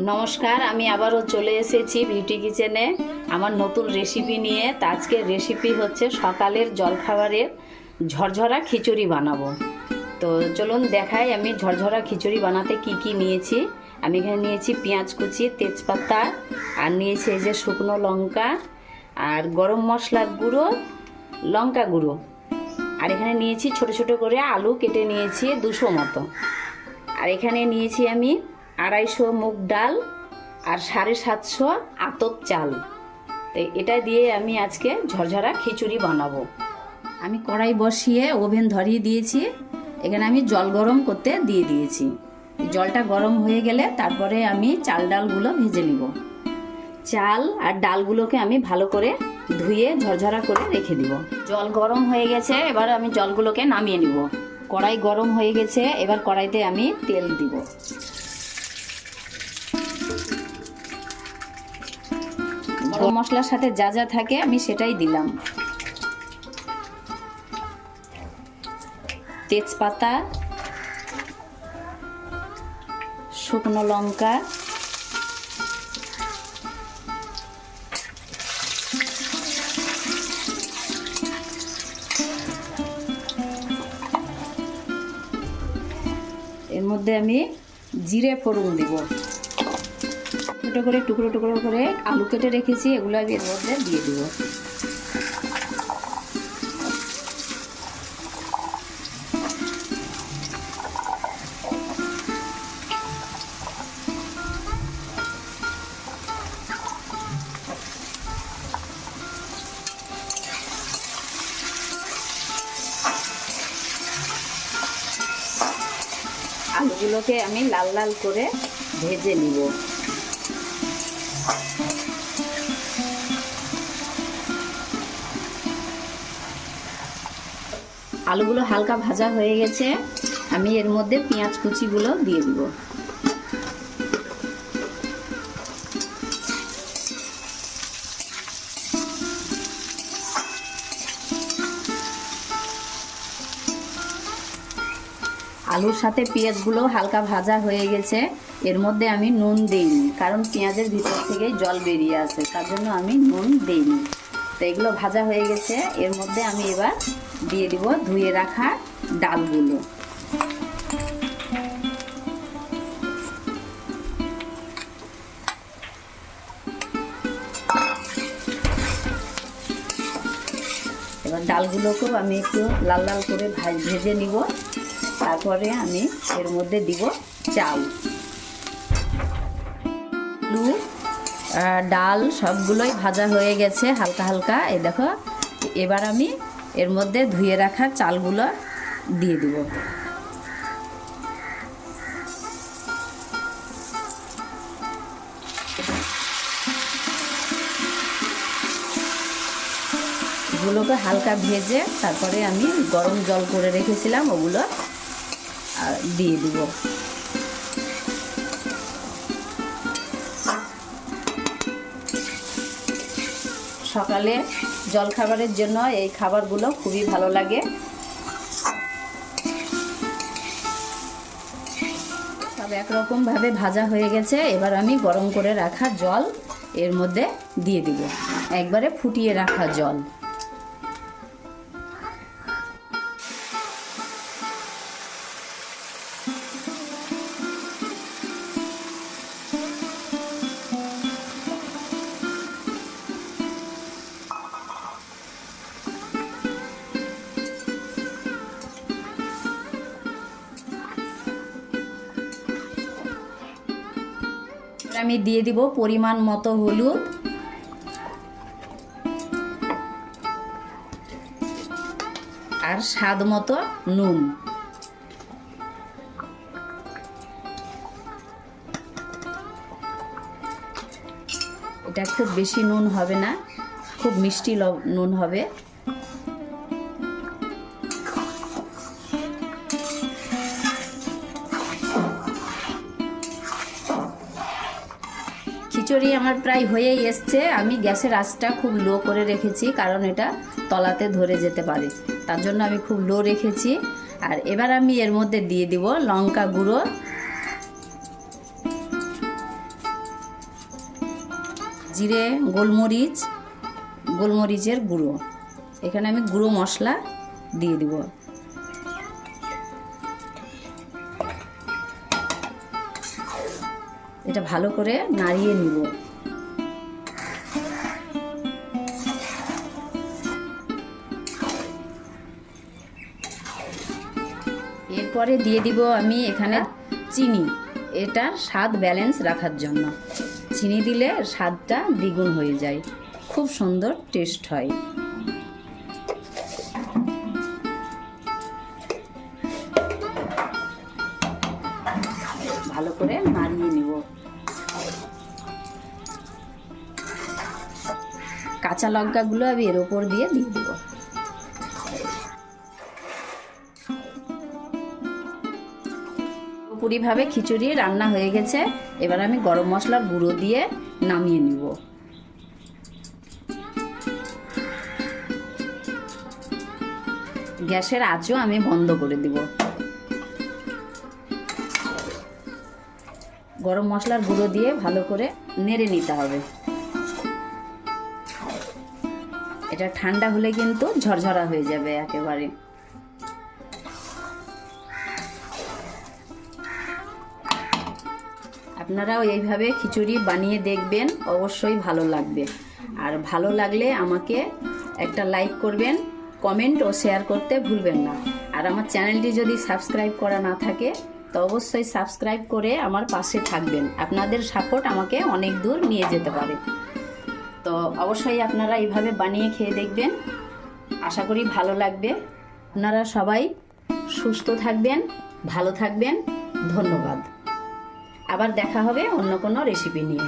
নমস্কার, আমি আবারও চলে এসেছি বিউটি কিচেনে আমার নতুন রেসিপি নিয়ে। তা আজকের রেসিপি হচ্ছে সকালের জলখাবারের ঝরঝরা খিচুড়ি বানাবো। তো চলুন দেখাই আমি ঝরঝরা খিচুড়ি বানাতে কি কি নিয়েছি। আমি এখানে নিয়েছি পেঁয়াজ কুচি, তেজপাতা, আর নিয়েছি এই যে শুকনো লঙ্কা, আর গরম মশলার গুঁড়ো, লঙ্কা গুঁড়ো, আর এখানে নিয়েছি ছোট ছোট করে আলু কেটে নিয়েছি 200 মতো। আর এখানে নিয়েছি আমি 250 মুগ ডাল আর 750 আতপ চাল। তো এটা দিয়ে আমি আজকে ঝরঝরা খিচুড়ি বানাবো। আমি কড়াই বসিয়ে ওভেন ধরিয়ে দিয়েছি। এখানে আমি জল গরম করতে দিয়ে দিয়েছি। জলটা গরম হয়ে গেলে তারপরে আমি চাল ডালগুলো ভেজে নিব। চাল আর ডালগুলোকে আমি ভালো করে ধুয়ে ঝরঝরা করে রেখে দিব। জল গরম হয়ে গেছে, এবার আমি জলগুলোকে নামিয়ে নিব। কড়াই গরম হয়ে গেছে, এবার কড়াইতে আমি তেল দিব। গরম মশলার সাথে যা যা থাকে আমি সেটাই দিলাম। তেজপাতা, শুকনো লঙ্কা, এর মধ্যে আমি জিরে ফোড়ন দিব। ছোটো করে টুকরো টুকরো করে আলু কেটে রেখেছি, এগুলো আমি এর মধ্যে দিয়ে দিব। আলুগুলোকে আমি লাল লাল করে ভেজে নিব। আলুগুলো হালকা ভাজা হয়ে গেছে, আমি এর মধ্যে পেঁয়াজ কুচিগুলো দিয়ে দিব। আলুর সাথে পেঁয়াজগুলো হালকা ভাজা হয়ে গেছে, এর মধ্যে আমি নুন দেইনি, কারণ পেঁয়াজের ভিতর থেকে জল বেরিয়ে আসে, তার জন্য আমি নুন দেইনি। তো এগুলো ভাজা হয়ে গেছে, এর মধ্যে আমি এবার দিয়ে দিব ধুয়ে রাখা ডালগুলো। এবার ডালগুলোকেও আমি একটু লাল লাল করে ভেজে নিব। তারপরে আমি এর মধ্যে দিব চাল। আলু ডাল সবগুলোই ভাজা হয়ে গেছে হালকা হালকা, এই দেখো। এবার আমি এর মধ্যে ধুয়ে রাখা চালগুলো দিয়ে দিব। এগুলোকে হালকা ভেজে তারপরে আমি গরম জল করে রেখেছিলাম ওগুলো দিয়ে দিব। সকালে জলখাবারের জন্য এই খাবারগুলো খুবই ভালো লাগে। সব একরকমভাবে ভাজা হয়ে গেছে, এবার আমি গরম করে রাখা জল এর মধ্যে দিয়ে দিব, একবারে ফুটিয়ে রাখা জল। আমি দিয়ে দিব পরিমাণ মতো হলুদ, আর স্বাদ মতো নুন। এটা খুব বেশি নুন হবে না, খুব মিষ্টি নুন হবে। খিচুড়ি আমার প্রায় হয়েই এসছে। আমি গ্যাসের আঁচটা খুব লো করে রেখেছি, কারণ এটা তলাতে ধরে যেতে পারে, তার জন্য আমি খুব লো রেখেছি। আর এবার আমি এর মধ্যে দিয়ে দিব লঙ্কা গুঁড়ো, জিরে, গোলমরিচ, গোলমরিচের গুঁড়ো, এখানে আমি গুঁড়ো মশলা দিয়ে দিব। এটা ভালো করে নাড়িয়ে নিব। এরপরে দিয়ে দিব আমি এখানে চিনি, এটার স্বাদ ব্যালেন্স রাখার জন্য। চিনি দিলে স্বাদটা দ্বিগুণ হয়ে যায়, খুব সুন্দর টেস্ট হয়। ভালো করে নাড়িয়ে নিব। কাঁচা লঙ্কাগুলো আমি এর উপর দিয়ে দেব। পুরোপুরিভাবে খিচুড়ি রান্না হয়ে গেছে। এবার আমি গরম মশলার গুঁড়ো দিয়ে নামিয়ে নিব। গ্যাসের আঁচও আমি বন্ধ করে দিব। গরম মশলার গুঁড়ো দিয়ে ভালো করে নেড়ে নিতে হবে। এটা ঠান্ডা হলে কিন্তু ঝরঝরা হয়ে যাবে একেবারে। আপনারাও এইভাবে খিচুড়ি বানিয়ে দেখবেন, অবশ্যই ভালো লাগবে। আর ভালো লাগলে আমাকে একটা লাইক করবেন, কমেন্ট ও শেয়ার করতে ভুলবেন না। আর আমার চ্যানেলটি যদি সাবস্ক্রাইব করা না থাকে তো অবশ্যই সাবস্ক্রাইব করে আমার পাশে থাকবেন। আপনাদের সাপোর্ট আমাকে অনেক দূর নিয়ে যেতে পারে। তো অবশ্যই আপনারা এইভাবে বানিয়ে খেয়ে দেখবেন, আশা করি ভালো লাগবে। আপনারা সবাই সুস্থ থাকবেন, ভালো থাকবেন। ধন্যবাদ। আবার দেখা হবে অন্য কোনো রেসিপি নিয়ে।